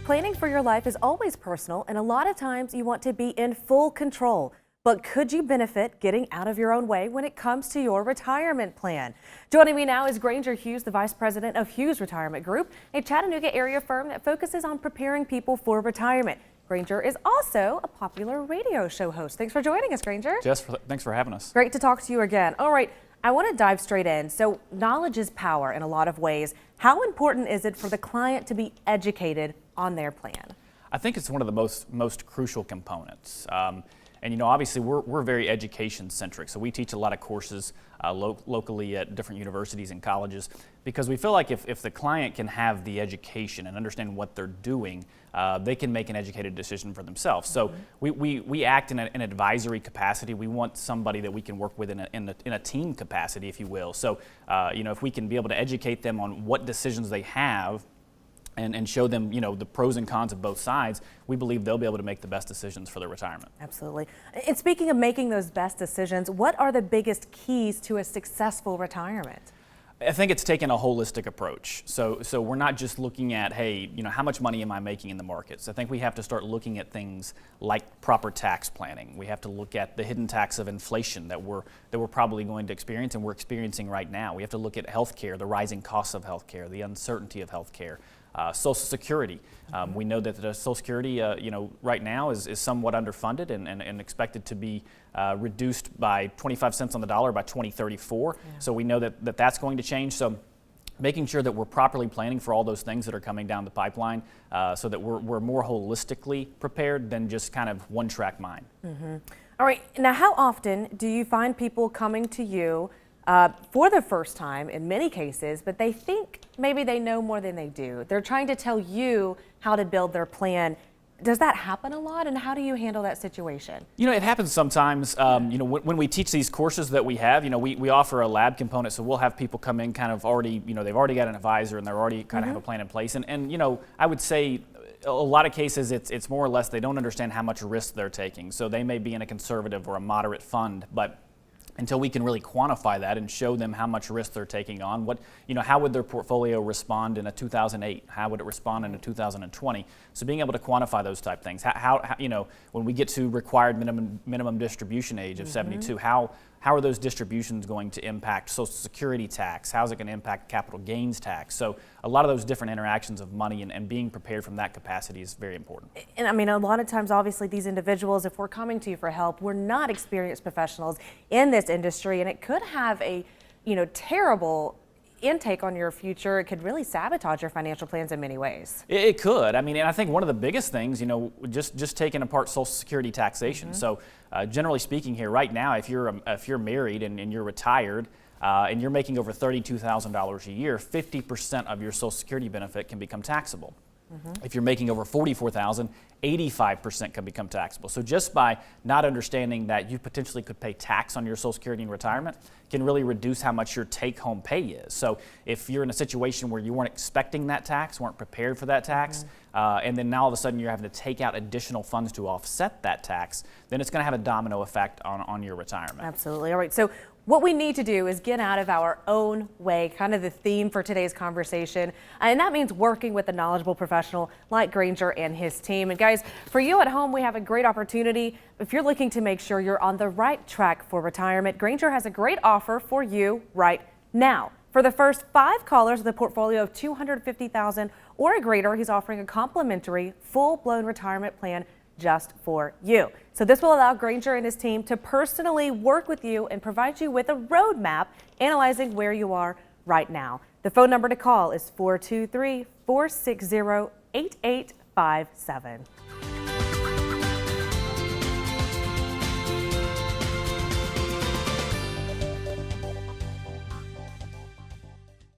Planning for your life is always personal, and a lot of times you want to be in full control. But could you benefit getting out of your own way when it comes to your retirement plan? Joining me now is Granger Hughes, the Vice President of Hughes-Retirement-Group, a Chattanooga area firm that focuses on preparing people for retirement. Granger is also a popular radio show host. Thanks for joining us, Granger. Jess, thanks for having us. Great to talk to you again. All right, I want to dive straight in. So knowledge is power in a lot of ways. How important is it for the client to be educated on their plan? I think it's one of the most crucial components. And obviously we're very education centric, so we teach a lot of courses locally at different universities and colleges, because we feel like if the client can have the education and understand what they're doing, they can make an educated decision for themselves. So we act in an advisory capacity. We want somebody that we can work with in a team capacity, if you will. So if we can be able to educate them on what decisions they have, and show them, the pros and cons of both sides, we believe they'll be able to make the best decisions for their retirement. Absolutely. And speaking of making those best decisions, what are the biggest keys to a successful retirement? I think it's taking a holistic approach. So we're not just looking at, hey, how much money am I making in the markets? I think we have to start looking at things like proper tax planning. We have to look at the hidden tax of inflation that we're probably going to experience and we're experiencing right now. We have to look at healthcare, the rising costs of healthcare, the uncertainty of healthcare. Social Security. We know that the Social Security, right now is somewhat underfunded and expected to be reduced by 25 cents on the dollar by 2034. Yeah. So we know that that's going to change. So making sure that we're properly planning for all those things that are coming down the pipeline, so that we're more holistically prepared than just kind of one-track mind. Mm-hmm. All right. Now, how often do you find people coming to you for the first time in many cases, but they think maybe they know more than they do? They're trying to tell you how to build their plan. Does that happen a lot, and how do you handle that situation? It happens sometimes. When we teach these courses that we have, we offer a lab component, so we'll have people come in kind of already, they've already got an advisor and they're already kind of have a plan in place. And I would say a lot of cases it's more or less they don't understand how much risk they're taking. So they may be in a conservative or a moderate fund, but until we can really quantify that and show them how much risk they're taking on, how would their portfolio respond in a 2008? How would it respond in a 2020? So being able to quantify those type things. How when we get to required minimum distribution age of 72, how are those distributions going to impact Social Security tax? How's it going to impact capital gains tax? So a lot of those different interactions of money and being prepared from that capacity is very important. And I mean, a lot of times, obviously, these individuals, if we're coming to you for help, we're not experienced professionals in this industry, and it could have a, terrible intake on your future. It could really sabotage your financial plans in many ways. It could. I mean, and I think one of the biggest things, just taking apart Social Security taxation. So generally speaking here, right now, if you're married and you're retired and you're making over $32,000 a year, 50% of your Social Security benefit can become taxable. If you're making over $44,000, 85% can become taxable. So just by not understanding that you potentially could pay tax on your Social Security in retirement can really reduce how much your take-home pay is. So if you're in a situation where you weren't expecting that tax, weren't prepared for that tax, and then now all of a sudden you're having to take out additional funds to offset that tax, then it's going to have a domino effect on your retirement. Absolutely. All right. So what we need to do is get out of our own way, kind of the theme for today's conversation. And that means working with a knowledgeable professional like Granger and his team. And guys, for you at home, we have a great opportunity. If you're looking to make sure you're on the right track for retirement, Granger has a great offer for you right now. For the first 5 callers with a portfolio of $250,000 or greater, he's offering a complimentary full-blown retirement plan just for you. So this will allow Granger and his team to personally work with you and provide you with a roadmap analyzing where you are right now. The phone number to call is 423-460-8857.